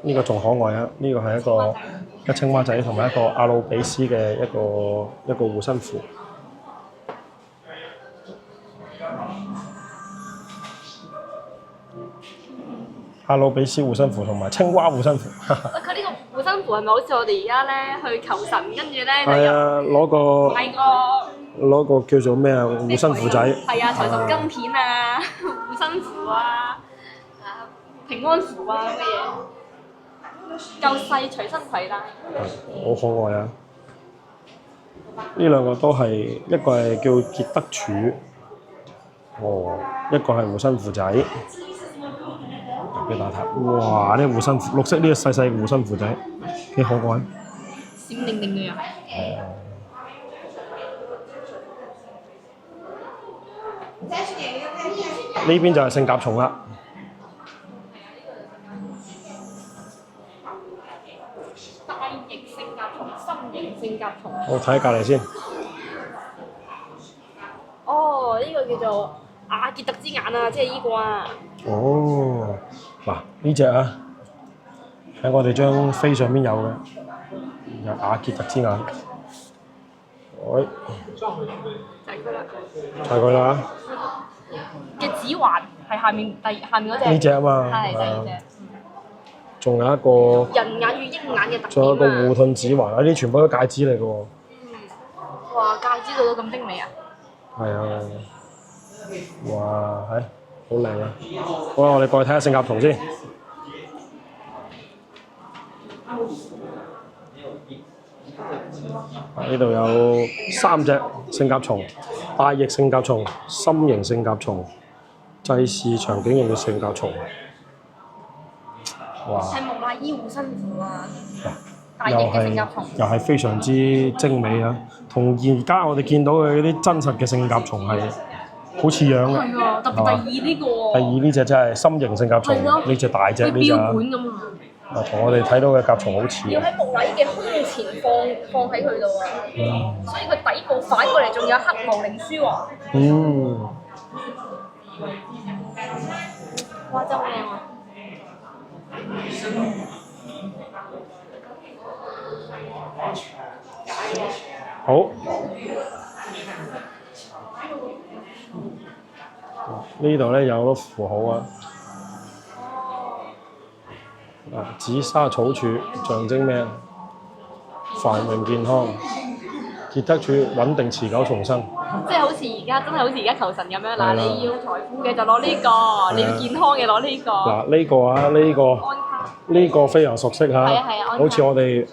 呢個仲可愛啊！呢個係一個青蛙仔同埋一個阿努比斯嘅一個護身符。哈魯比斯護身符同埋青蛙護身符。喂，佢呢個護身符係咪好似我哋而家咧去求神，跟住咧就係啊，買個攞個叫做咩啊護身符仔。係啊，財神金片啊，護身符啊，平安符啊咁嘅嘢，夠細隨身攜帶。好可愛啊！呢兩個都係一個係叫傑德柱，一個係護身符仔。俾大家睇，哇！呢護身符綠色呢個細細嘅護身符仔幾可愛。閃靈靈嘅樣。呢邊就係聖甲蟲啦。大翼聖甲蟲、心形聖甲蟲。我睇隔離先。哦，呢、個叫做阿傑特之眼啊，即係呢個啊。哦，嗱呢只啊，喺我哋張飛上邊有嘅，有阿傑特之眼。喂，就係佢啦。就係佢啦。嘅指環係下面下面嗰隻。呢只啊嘛。係就係呢隻。仲有一個。人眼與鷹眼嘅特點啊。仲有一個護盾指環，呢啲全部都戒指嚟嘅喎。哇！戒指做到咁精美啊！係啊。哇，係好靚啊！好啦，我哋過去睇下聖甲蟲先。呢度有3隻聖甲蟲，大翼聖甲蟲、心形聖甲蟲、祭祀場景用嘅聖甲蟲。哇！係木乃伊護身符啊！大翼又嘅聖甲蟲。又係非常之精美啊！同而家我哋見到嘅嗰啲真實嘅聖甲蟲係好似樣嘅。係啊，特別第二呢個喎。第二呢只真係心形聖甲蟲，係咯呢只大隻佢呢只啊，標本咁啊！同我哋睇到嘅甲蟲好似啊。要喺木乃伊嘅胸前放喺佢度啊！所以佢底部反過嚟仲有黑毛靈書喎。嗯，哇！真係好靚啊！好。呢度咧有好多符號啊。紫砂草柱象徵咩？繁榮健康。傑德柱穩定持久重生。即係好似而家真係好似而家求神咁樣係嗱，啦你要財富嘅就攞呢個，你要健康嘅攞呢個。嗱呢個啊，呢個安卡。呢個非常熟悉嚇。係啊係啊安卡好似我哋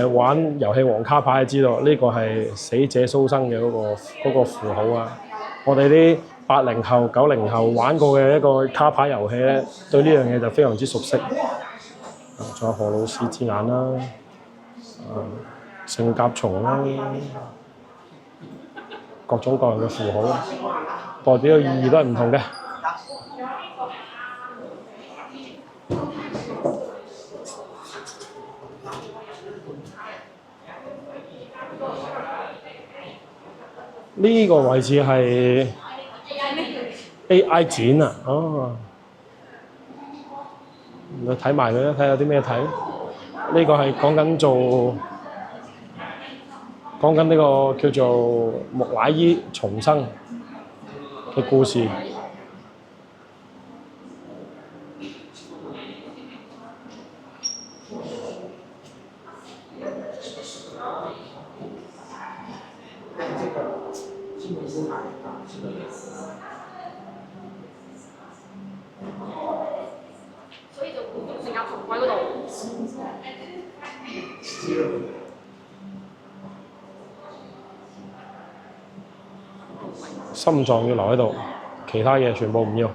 玩遊戲王卡牌知道，呢個係死者蘇生嘅嗰個符號啊。我哋啲80後、90後玩過嘅一個卡牌遊戲咧，對呢樣嘢就非常之熟悉。仲有荷魯斯之眼啦，聖甲蟲啦，各種各樣嘅符號，代表嘅意義都係唔同嘅。呢個位置係 AI 展啊，哦。你睇埋佢啦，睇下有啲咩睇。呢個係講緊呢個叫做木乃伊重生嘅故事。所以就聖甲蟲喺嗰度。心臟要留喺度，其他嘢全部唔要。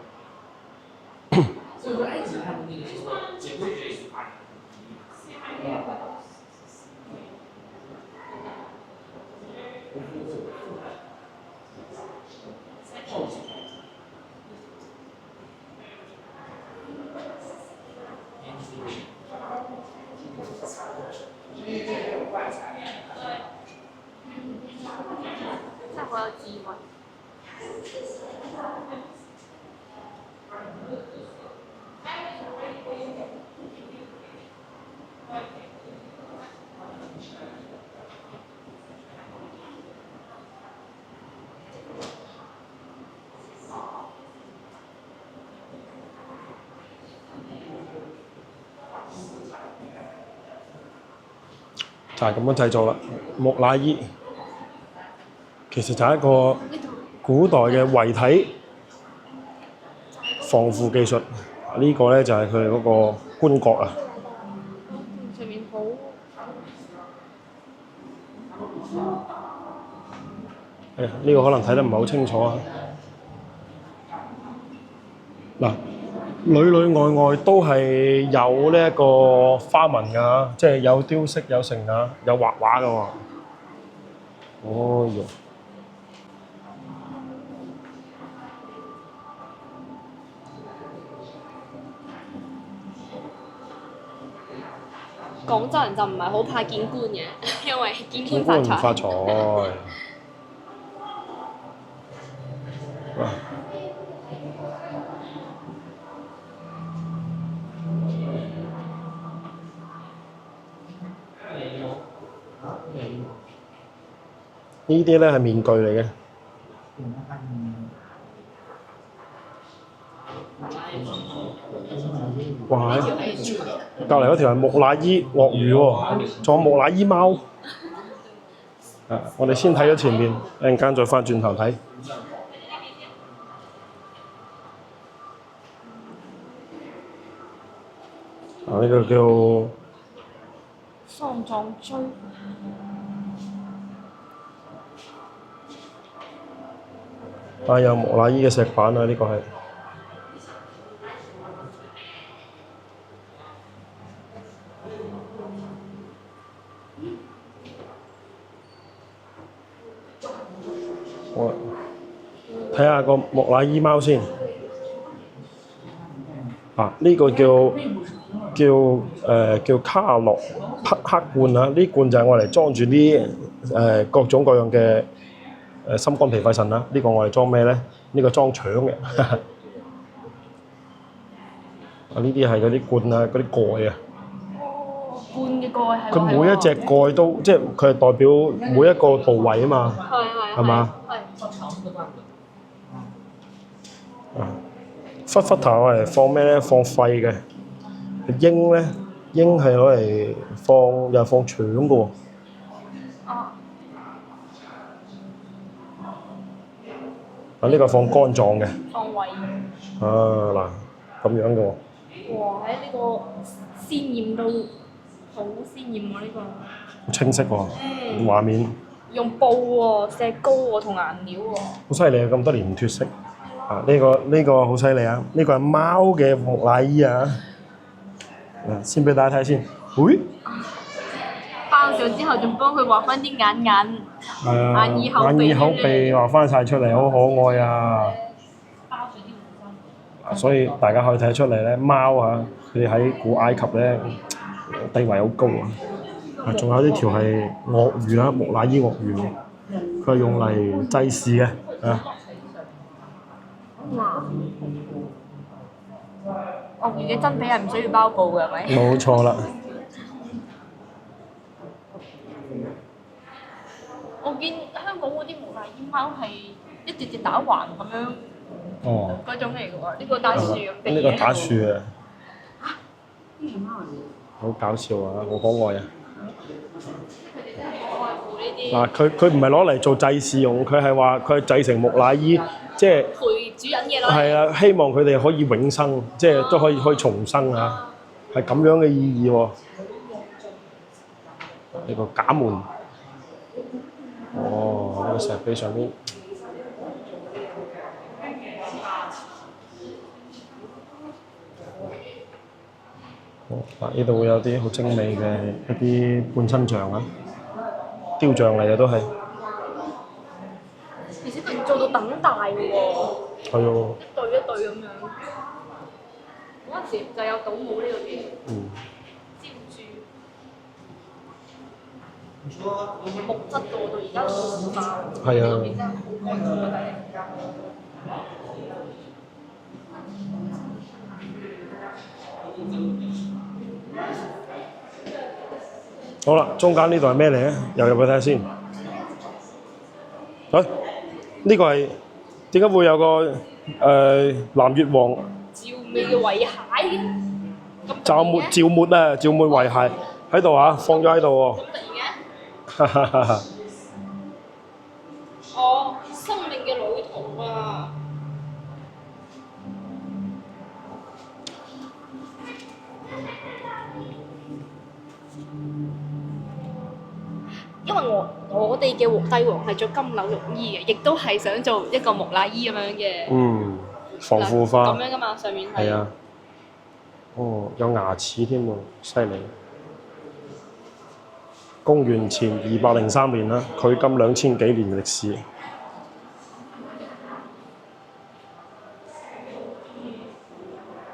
真係好有智慧。就係咁樣製造啦。木乃伊其實就係一個古代嘅遺體防腐技術。呢個咧就係佢哋嗰個棺椁啊。上面好呢個可能睇得唔係好清楚啊。嗱，裏裏外外都係有呢一個花紋㗎，即係有雕飾有成啊，有畫畫㗎喎。哦喲！廣州人就唔係好怕見官嘅，因為見見官發財。官唔發財。哇！呢啲咧係面具嚟嘅。哇！隔離嗰條係木乃伊鱷魚喎，仲有木乃伊貓。我哋先睇咗前面，一陣間再翻轉頭睇。呢個叫喪葬追。有木乃伊嘅石板啊！呢個係。我睇下個木乃伊貓先。呢個叫卡洛克罐啊！呢罐就係我嚟裝住啲各種各樣嘅心肝脾肺腎啦。呢個我嚟裝咩咧？呢個裝腸嘅。呢啲係嗰啲罐啊，嗰啲蓋啊。罐嘅蓋係。佢每一隻蓋都即係佢係代表每一個部位啊嘛。係嘛？狒狒頭係放咩咧？放肺嘅。鷹咧，鷹係攞嚟放又放腸嘅喎。呢個放肝臟嘅。放胃。嗱，咁樣嘅喎。哇！喺呢個鮮豔到好鮮豔喎，呢個。好清晰喎，畫面。用布喎、石膏喎同顏料喎。好犀利啊！咁多年唔脫色。呢個好犀利啊！呢個係貓嘅木乃伊啊！先俾大家睇先。喂！包上之後仲幫佢畫翻啲眼眼。眼耳口鼻畫翻晒出嚟，好可愛啊！所以大家可以睇出嚟咧，貓啊，佢哋喺古埃及咧地位好高啊！仲有呢條係鱷魚啦，木乃伊鱷魚，佢係用嚟祭祀嘅啊！哇！鱷魚嘅真皮係唔需要包布嘅，係咪？冇錯啦。我見香港嗰啲木乃伊貓係一隻隻打橫咁樣。嗰種嚟嘅喎，呢個打樹咁嘅。呢個打樹啊！好搞笑啊！好可愛啊！佢唔係攞嚟做祭祀用，佢係話佢係製成木乃伊，即係陪主人嘅咯。係啊，希望佢哋可以永生，即係都可以重生啊！係咁樣嘅意義喎。呢個假門，呢個石碑上面。呢度會有啲好精美嘅一啲半身像啊，雕像嚟嘅都係。而且佢做到等大嘅喎。係喎。一對一對咁樣。嗰陣時就有倒模呢個嘅。尖珠。木質到到而家都冇化。係啊。真係好乾淨啊！好啦，中間呢度係咩嚟咧？又入去睇下先。呢個係點解會有個南越王？趙薇嘅遺骸。趙沫遺骸喺度啊，放咗喺度喎。咁突然嘅？哦，生命嘅旅途啊！因為我哋嘅帝王係着金縷玉衣嘅，亦都係想做一個木乃伊咁樣嘅。嗯，防腐化。咁樣噶嘛，上面係。係啊。哦，有牙齒添喎，犀利！公元前203年啦，距今2000幾年嘅歷史。呢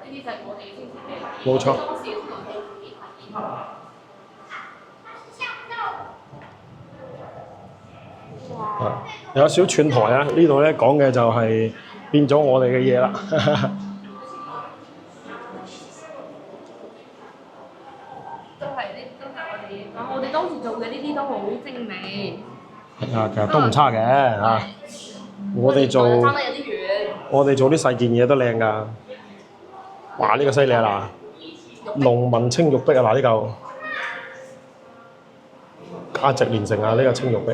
啲就係我哋先嘅。冇錯。啊，有少串台啊！呢度咧講嘅就係變咗我哋嘅嘢啦。我哋當時做嘅呢啲都好精美。啊，其實都唔差嘅嚇。我哋做爭得有啲遠。我哋做啲細件嘢都靚㗎。哇！呢個犀利啊嗱，農民青玉璧啊嗱，呢嚿價值連城啊！呢個青玉璧。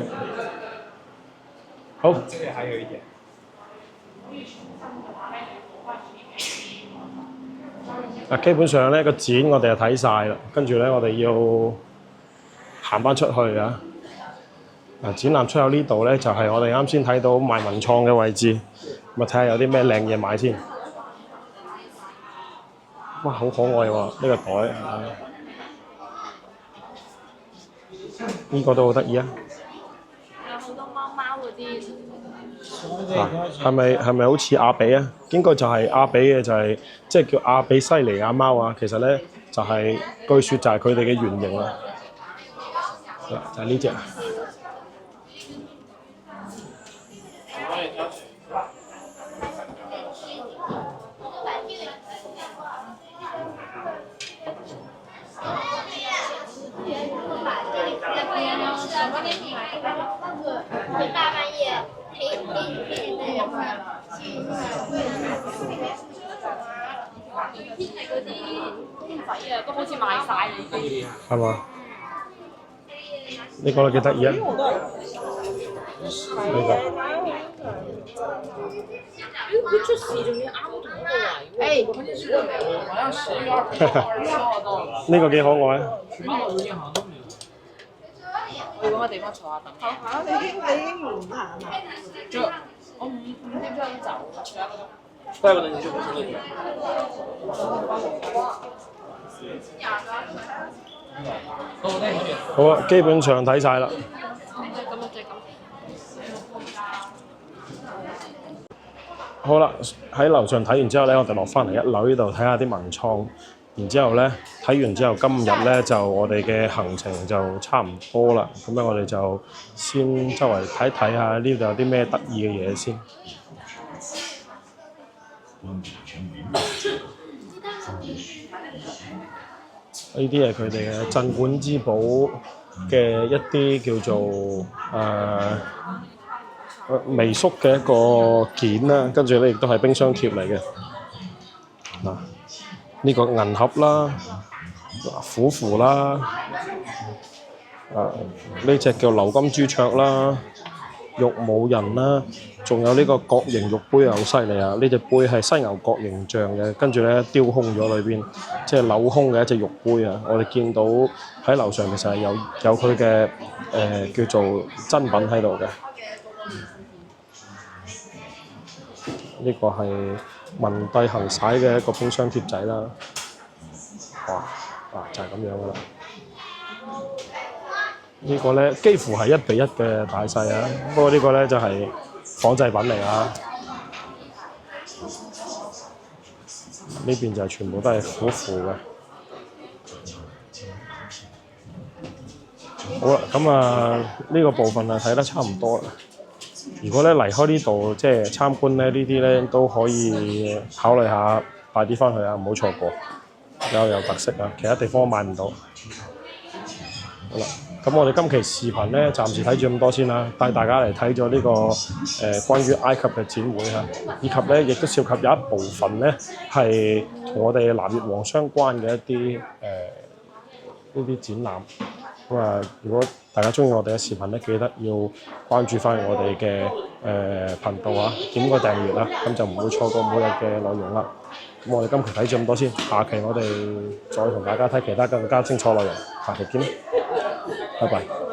好。這裡還有一點。嗱，基本上咧個展我哋就睇晒啦，跟住咧我哋要行翻出去啊！嗱，展覽出口呢度咧就係我哋啱先睇到賣文創嘅位置，咁啊睇下有啲咩靚嘢買先。哇，好可愛喎！呢個袋，呢個都好得意啊！有好多貓貓嗰啲。係咪好似亞比啊？應該就係亞比嘅，就係即係叫亞比西尼亞貓啊。其實咧就係、據說就係佢哋嘅原型啊。嗱，就係呢只。大半夜黑那個。天係嗰啲公仔啊，都好似賣晒已經。係嘛？呢個都幾得意啊！呢個。佢出事仲要啱同一個位喎。好像12、22呢個幾可愛啊！去揾個地方坐下等。嚇！你已經唔行啦？我5點鐘走，仲有一個鐘。怪不得你就不是那個。好啊，基本上睇晒啦。好啦，喺樓上睇完之後咧，我哋落翻嚟1樓呢度睇下啲文創。然之後咧，睇完之後，今日咧就我哋嘅行程就差唔多啦。咁咧，我哋就先周圍睇睇下呢度有啲咩得意嘅嘢先。呢啲係佢哋嘅鎮館之寶嘅一啲叫做微縮嘅一個件啦，跟住咧亦都係冰箱貼嚟嘅。嗱，呢個銀盒啦，虎符啦，呢隻叫鎏金朱雀啦，玉武人啦，仲有呢個角形玉杯又好犀利啊！呢隻杯係犀牛角形象嘅，跟住咧雕空咗裏邊，即係鏤空嘅一隻玉杯啊！我哋見到喺樓上其實係有佢嘅叫做珍品喺度嘅。呢個係文帝行使嘅一個冰箱貼仔啦。哇！就係咁樣噶啦。呢個咧幾乎係1:1嘅大細啊，不過呢個咧就係仿製品嚟啊。呢邊就全部都係虎符嘅。好啦，咁呢個部分睇得差唔多啦。如果咧離開呢度即係參觀咧，呢啲咧都可以考慮下快啲翻去啊，唔好錯過，有特色啊，其他地方買唔到。好啦。咁我哋今期視頻咧，暫時睇住咁多先啦，帶大家嚟睇咗呢個關於埃及嘅展會嚇，以及咧亦都涉及有一部分咧係同我哋南越王相關嘅一啲呢啲展覽。咁啊，如果大家中意我哋嘅視頻咧，記得要關注翻我哋嘅頻道啊，點個訂閱啦，咁就唔會錯過每日嘅內容啦。咁我哋今期睇住咁多先，下期我哋再同大家睇其他更加精彩內容，下期見，拜拜。